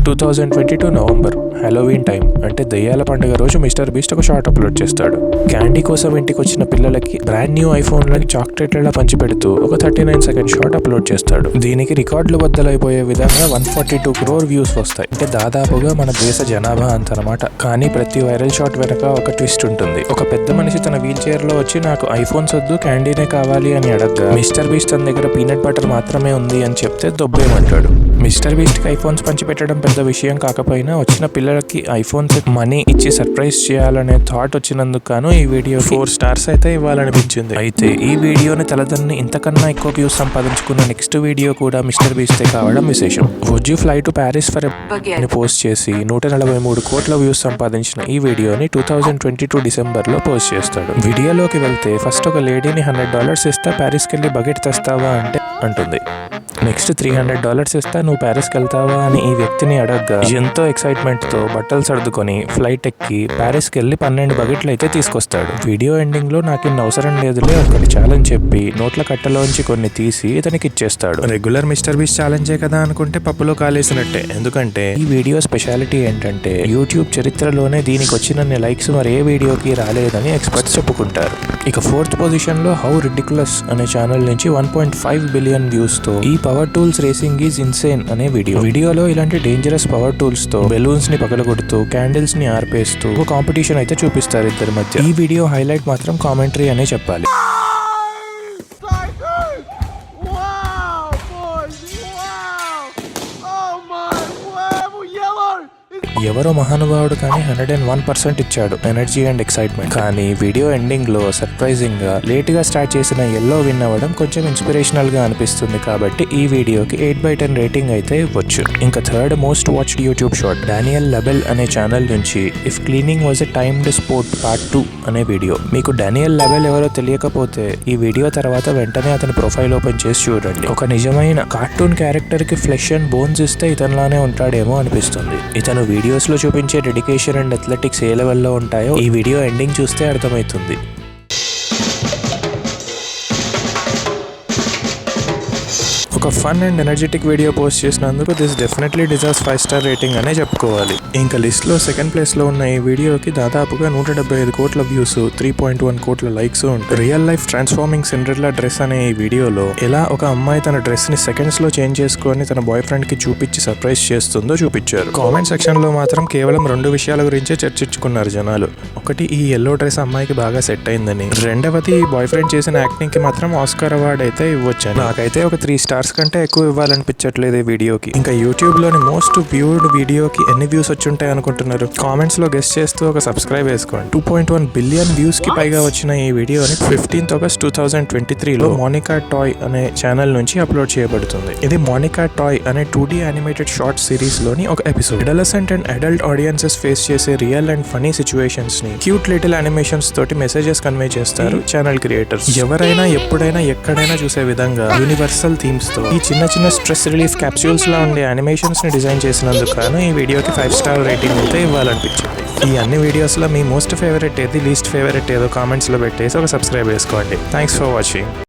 2022 November Halloween time అంటే దయ్యాల పండుగ రోజు మిస్టర్ బీస్ట్ ఒక షార్ట్ అప్లోడ్ చేస్తాడు. క్యాండీ కోసం ఇంటికి వచ్చిన పిల్లలకి బ్రాండ్ న్యూ ఐఫోన్లకి చాక్లెట్ల పంచిపెడుతూ ఒక 39 సెకండ్ షార్ట్ అప్లోడ్ చేస్తాడు. దీనికి రికార్డులు బద్దలైపోయే విధంగా 142 crore వ్యూస్ వస్తాయి. అంటే దాదాపుగా మన దేశ జనాభా అంతనమాట. కానీ ప్రతి వైరల్ షాట్ వెనక ఒక ట్విస్ట్ ఉంటుంది. ఒక పెద్ద మనిషి తన వీల్ చైర్ లో వచ్చి నాకు ఐఫోన్స్ వద్దు క్యాండీనే కావాలి అని అడగ్గా మిస్టర్ బీస్ట్ తన దగ్గర పీనట్ బటర్ మాత్రమే ఉంది అని చెప్తే దొబ్బేమంటాడు. మిస్టర్ బీస్ట్ కి ఐఫోన్స్ పంచిపెట్టడం పెద్ద విషయం కాకపోయినా వచ్చిన పిల్లలకి ఐఫోన్స్ మనీ ఇచ్చి సర్ప్రైజ్ చేయాలనే థాట్ వచ్చినందుకు గాను ఈ వీడియో 4 stars అయితే ఇవ్వాలనిపించింది. అయితే ఈ వీడియోని తలదన్ని ఇంతకన్నా ఎక్కువ వ్యూస్ సంపాదించుకున్న నెక్స్ట్ వీడియో కూడా మిస్టర్ బీస్టే కావడం విశేషం. Would you fly to Paris for అని పోస్ట్ చేసి 143 కోట్ల వ్యూస్ సంపాదించిన ఈ వీడియోని 2022 డిసెంబర్ లో పోస్ట్ చేస్తాడు. వీడియోలోకి వెళ్తే ఫస్ట్ ఒక లేడీని $100 ఇస్తా ప్యారిస్కి వెళ్ళి బకెట్ తెస్తావా అంటే అంటుంది. నెక్స్ట్ $300 ఇస్తా నువ్వు ప్యారిస్కి వెళ్తావా అని ఈ వ్యక్తిని అడగ్గా ఎంతో ఎక్సైట్మెంట్ తో బట్టలు సర్దుకొని ఫ్లైట్ ఎక్కి ప్యారిస్కి వెళ్ళి 12 బకెట్లు అయితే తీసుకొస్తాడు. వీడియో ఎండింగ్ లో నాకు ఇన్ని అవసరం లేదులే ఒకటి ఛాలెంజ్ చెప్పి నోట్ల కట్టలోంచి కొన్ని తీసి ఇతనికి ఇచ్చేస్తాడు. రెగ్యులర్ మిస్టర్ బీస్ట్ ఛాలెంజే కదా అనుకుంటే పప్పులో కాలేసినట్టే. ఎందుకంటే ఈ వీడియో స్పెషాలిటీ ఏంటంటే యూట్యూబ్ చరిత్రలోనే దీనికి వచ్చినన్ని లైక్స్ మరి ఏ వీడియోకి రాలేదని ఎక్స్పర్ట్స్ చెప్పుకుంటారు. ఇక 4th పొజిషన్ లో హౌ రిడిక్యులస్ అనే ఛానల్ నుంచి 1.5 బిలియన్ వ్యూస్ తో ఈ power tools racing is insane అనే వీడియోలో ఇలాంటి డేంజరస్ పవర్ టూల్స్ తో బెలూన్స్ ని పగలగొడుతూ క్యాండిల్స్ ని ఆర్పేస్తూ ఒక కాంపిటీషన్ అయితే చూపిస్తారు ఇద్దరి మధ్య. ఈ వీడియో హైలైట్ మాత్రం కామెంటరీ అనే చెప్పాలి. ఎవరో మహానుభావుడు కానీ 101% ఇచ్చాడు ఎనర్జీ అండ్ ఎక్సైట్మెంట్. కానీ వీడియో ఎండింగ్ లో సర్ప్రైజింగ్ గా లేట్ గా స్టార్ట్ చేసిన ఎల్లో విన్ అవ్వడం కొంచెం ఇన్స్పిరేషనల్ గా అనిపిస్తుంది. కాబట్టి ఈ వీడియోకి 8/10 రేటింగ్ అయితే ఇవ్వచ్చు. ఇంకా 3rd most watched YouTube short Daniel LaBelle అనే ఛానల్ నుంచి if cleaning was a timed sport part 2 అనే వీడియో. మీకు డానియల్ లబెల్ ఎవరో తెలియకపోతే ఈ వీడియో తర్వాత వెంటనే అతని ప్రొఫైల్ ఓపెన్ చేసి చూడండి. ఒక నిజమైన కార్టూన్ క్యారెక్టర్ కి ఫ్లెష్ అండ్ బోన్స్ ఇస్తే ఇతనిలానే ఉంటాడేమో అనిపిస్తుంది. ఇతను వీడియోస్ లో చూపించే డెడికేషన్ అండ్ అథ్లెటిక్స్ ఏ లెవెల్లో ఉంటాయో ఈ వీడియో ఎండింగ్ చూస్తే అర్థమవుతుంది. ఒక fun and energetic video post చేసినందుకు this definitely deserves 5 star rating అనే చెప్పుకోవాలి. ఇంకా లిస్ట్ లో సెకండ్ ప్లేస్ లో ఉన్న ఈ వీడియోకి దాదాపుగా 175 కోట్ల వ్యూస్ 3.1 కోట్ల లైక్స్ ఉంటాయి. Real life transforming Cinderella dress అనే ఈ వీడియోలో ఎలా ఒక అమ్మాయి తన డ్రెస్ ని సెకండ్స్ లో చేంజ్ చేసుకొని తన బాయ్ ఫ్రెండ్ కి చూపించి సర్ప్రైజ్ చేస్తుందో చూపించారు. కామెంట్ సెక్షన్ లో మాత్రం కేవలం 2 విషయాల గురించే చర్చించుకున్నారు జనాలు. ఒకటి ఈ ఎల్లో డ్రెస్ అమ్మాయికి బాగా సెట్ అయిందని, రెండవది బాయ్ ఫ్రెండ్ చేసిన యాక్టింగ్ కి మాత్రం ఆస్కార్ అవార్డ్ అయితే ఇవ్వచ్చాను. నాకైతే ఒక 3 stars కంటే ఎక్కువ ఇవ్వాలనిపించట్లేదు ఈ వీడియోకి. ఇంకా యూట్యూబ్ లోని మోస్ట్ వ్యూడ్ వీడియోకి ఎన్ని వ్యూస్ వచ్చి ఉంటాయి అనుకుంటున్నారు? కామెంట్స్ లో గెస్ చేస్తూ ఒక సబ్స్క్రైబ్ వేసుకోండి. 2.1 బిలియన్ వ్యూస్ కి పైగా వచ్చిన ఈ వీడియోని 15th August 2023 లో మోనికా టాయ్ అనే ఛానల్ నుంచి అప్లోడ్ చేయబడుతుంది. ఇది మోనికా టాయ్ అనే 2D యానిమేటెడ్ షార్ట్ సిరీస్ లోని ఒక episode. Adolescent and adult audiences face చేసే రియల్ అండ్ ఫనీ సిచ్యువేషన్స్ ని క్యూట్ లిటిల్ యానిమేషన్స్ తోటి మెసేజెస్ కన్వే చేస్తారు ఛానల్ క్రియేటర్స్. ఎవరైనా ఎప్పుడైనా ఎక్కడైనా చూసే విధంగా యూనివర్సల్ థీమ్స్ తో ఈ చిన్న స్ట్రెస్ రిలీఫ్ క్యాప్సూల్స్ లా ఉండే యానిమేషన్స్ ని డిజైన్ చేసినందుకు గాను ఈ వీడియోకి 5 star రేటింగ్ అయితే ఇవ్వాలనిపించింది. ఈ అన్ని వీడియోస్ లో మీ మోస్ట్ ఫేవరెట్ ఏది, లీస్ట్ ఫేవరెట్ ఏదో కామెంట్స్ లో పెట్టేసి ఒక సబ్స్క్రైబ్ చేసుకోండి. Thanks for watching.